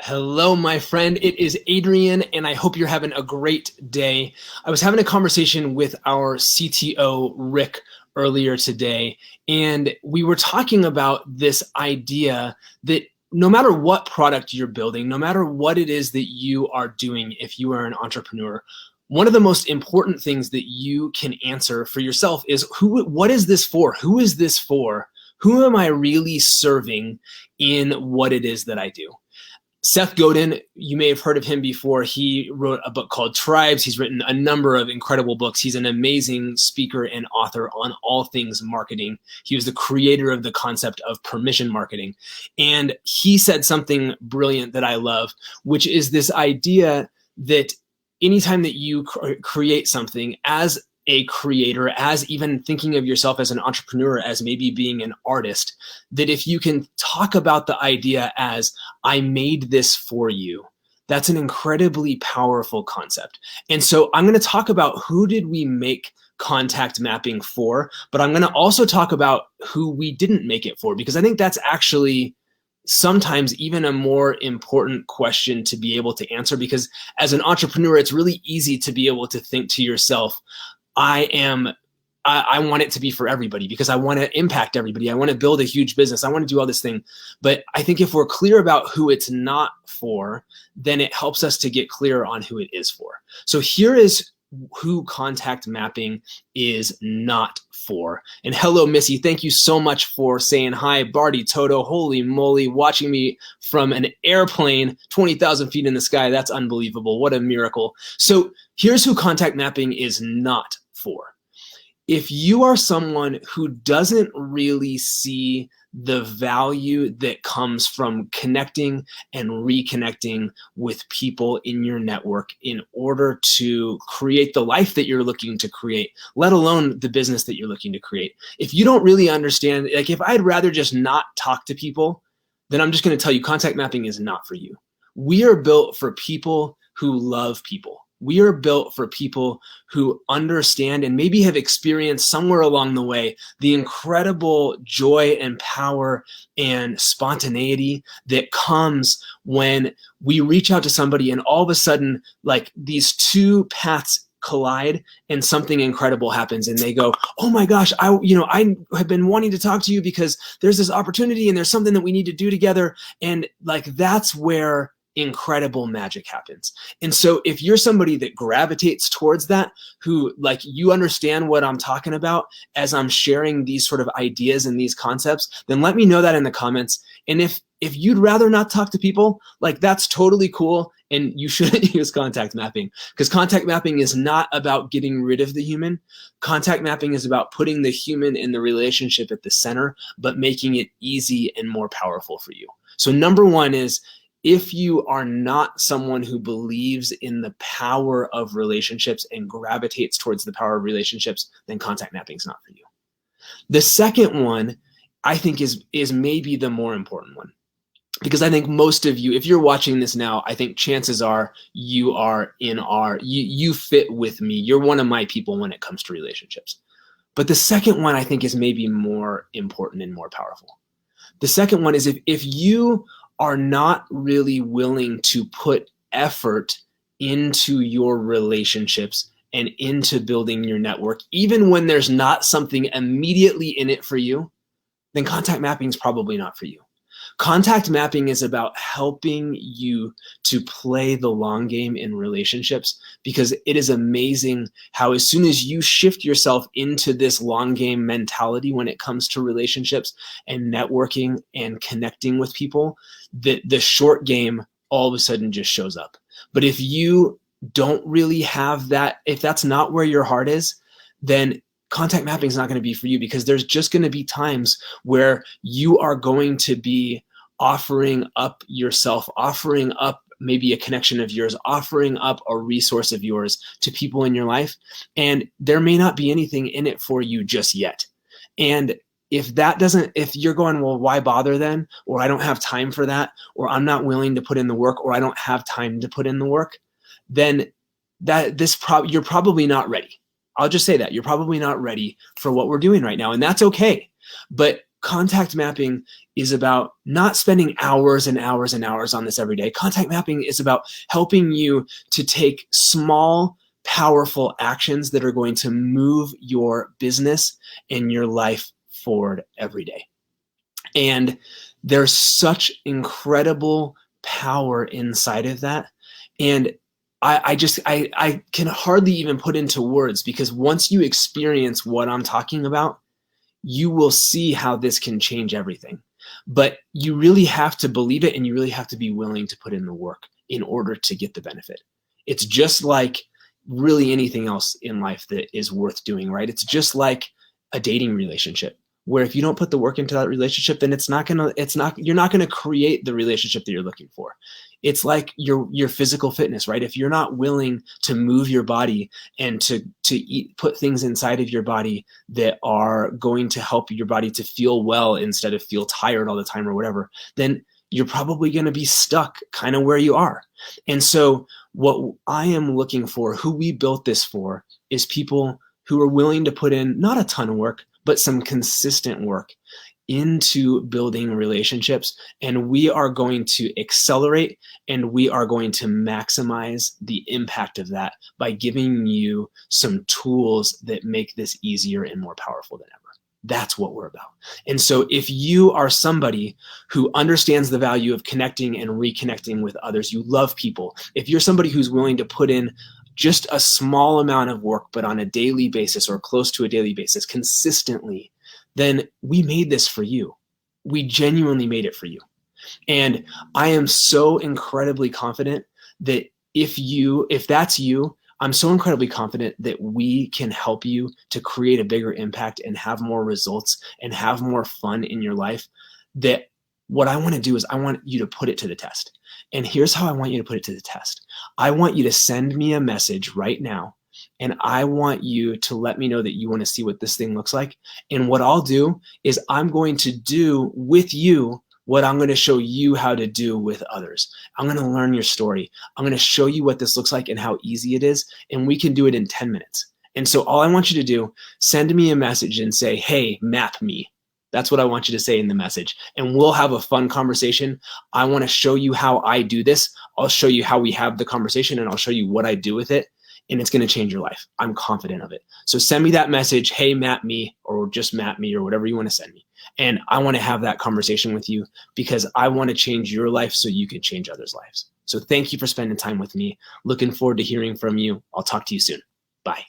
Hello, my friend. It is Adrian, and I hope you're having a great day. I was having a conversation with our CTO, Rick, earlier today, and we were talking about this idea that no matter what product you're building, no matter what it is that you are doing, if you are an entrepreneur, one of the most important things that you can answer for yourself is what is this for? Who is this for? Who am I really serving in what it is that I do? Seth Godin, you may have heard of him before. He wrote a book called Tribes. He's written a number of incredible books. He's an amazing speaker and author on all things marketing. He was the creator of the concept of permission marketing. And he said something brilliant that I love, which is this idea that anytime that you create something as a creator, as even thinking of yourself as an entrepreneur, as maybe being an artist, that if you can talk about the idea as, I made this for you, that's an incredibly powerful concept. And so I'm going to talk about who did we make contact mapping for, but I'm going to also talk about who we didn't make it for, because I think that's actually sometimes even a more important question to be able to answer, because as an entrepreneur, it's really easy to be able to think to yourself, I want it to be for everybody because I want to impact everybody. I want to build a huge business. I want to do all this thing. But I think if we're clear about who it's not for, then it helps us to get clear on who it is for. So here is who contact mapping is not for. And hello, Missy. Thank you so much for saying hi. Barty, Toto, holy moly, watching me from an airplane 20,000 feet in the sky. That's unbelievable. What a miracle. So here's who contact mapping is not for. If you are someone who doesn't really see the value that comes from connecting and reconnecting with people in your network in order to create the life that you're looking to create, let alone the business that you're looking to create. If you don't really understand, like if I'd rather just not talk to people, then I'm just going to tell you contact mapping is not for you. We are built for people who love people. We are built for people who understand and maybe have experienced somewhere along the way the incredible joy and power and spontaneity that comes when we reach out to somebody and all of a sudden, like these two paths collide and something incredible happens and they go, oh my gosh, I have been wanting to talk to you because there's this opportunity and there's something that we need to do together. And like, that's where incredible magic happens. And so if you're somebody that gravitates towards that, who like you understand what I'm talking about as I'm sharing these sort of ideas and these concepts, then let me know that in the comments. And if you'd rather not talk to people, like that's totally cool. And you shouldn't use contact mapping, because contact mapping is not about getting rid of the human. Contact mapping is about putting the human and the relationship at the center, but making it easy and more powerful for you. So number one is, if you are not someone who believes in the power of relationships and gravitates towards the power of relationships, then contact mapping is not for you. The second one, I think, is maybe the more important one, because I think most of you, if you're watching this now, I think chances are you are you fit with me. You're one of my people when it comes to relationships. But the second one, I think, is maybe more important and more powerful. The second one is if you are not really willing to put effort into your relationships and into building your network, even when there's not something immediately in it for you, then contact mapping is probably not for you. Contact mapping is about helping you to play the long game in relationships, because it is amazing how as soon as you shift yourself into this long game mentality when it comes to relationships and networking and connecting with people, the short game all of a sudden just shows up. But if you don't really have that, if that's not where your heart is, then contact mapping is not going to be for you, because there's just going to be times where you are going to be offering up yourself, offering up maybe a connection of yours, offering up a resource of yours to people in your life. And there may not be anything in it for you just yet. And if you're going, well, why bother then? Or I don't have time for that, or I'm not willing to put in the work, or I don't have time to put in the work, then you're probably not ready. I'll just say that you're probably not ready for what we're doing right now. And that's okay. But contact mapping is about not spending hours and hours and hours on this every day. Contact mapping is about helping you to take small, powerful actions that are going to move your business and your life forward every day. And there's such incredible power inside of that. And I can hardly even put into words, because once you experience what I'm talking about, you will see how this can change everything. But you really have to believe it, and you really have to be willing to put in the work in order to get the benefit. It's just like really anything else in life that is worth doing, right? It's just like a dating relationship, where if you don't put the work into that relationship, then you're not gonna create the relationship that you're looking for. It's like your physical fitness, right? If you're not willing to move your body and to put things inside of your body that are going to help your body to feel well instead of feel tired all the time or whatever, then you're probably going to be stuck kind of where you are. And so what I am looking for, who we built this for, is people who are willing to put in not a ton of work, but some consistent work into building relationships. And we are going to accelerate, and we are going to maximize the impact of that by giving you some tools that make this easier and more powerful than ever. That's what we're about. And so if you are somebody who understands the value of connecting and reconnecting with others, you love people, if you're somebody who's willing to put in just a small amount of work, but on a daily basis or close to a daily basis consistently, then we made this for you. We genuinely made it for you. And I am so incredibly confident that if that's you, I'm so incredibly confident that we can help you to create a bigger impact and have more results and have more fun in your life. That what I want to do is I want you to put it to the test. And here's how I want you to put it to the test. I want you to send me a message right now, and I want you to let me know that you want to see what this thing looks like. And what I'll do is I'm going to do with you what I'm going to show you how to do with others. I'm going to learn your story. I'm going to show you what this looks like and how easy it is. And we can do it in 10 minutes. And so all I want you to do, send me a message and say, hey, map me. That's what I want you to say in the message. And we'll have a fun conversation. I want to show you how I do this. I'll show you how we have the conversation, and I'll show you what I do with it. And it's going to change your life. I'm confident of it. So send me that message, hey, map me, or just map me, or whatever you want to send me. And I want to have that conversation with you, because I want to change your life so you can change others' lives. So thank you for spending time with me. Looking forward to hearing from you. I'll talk to you soon. Bye.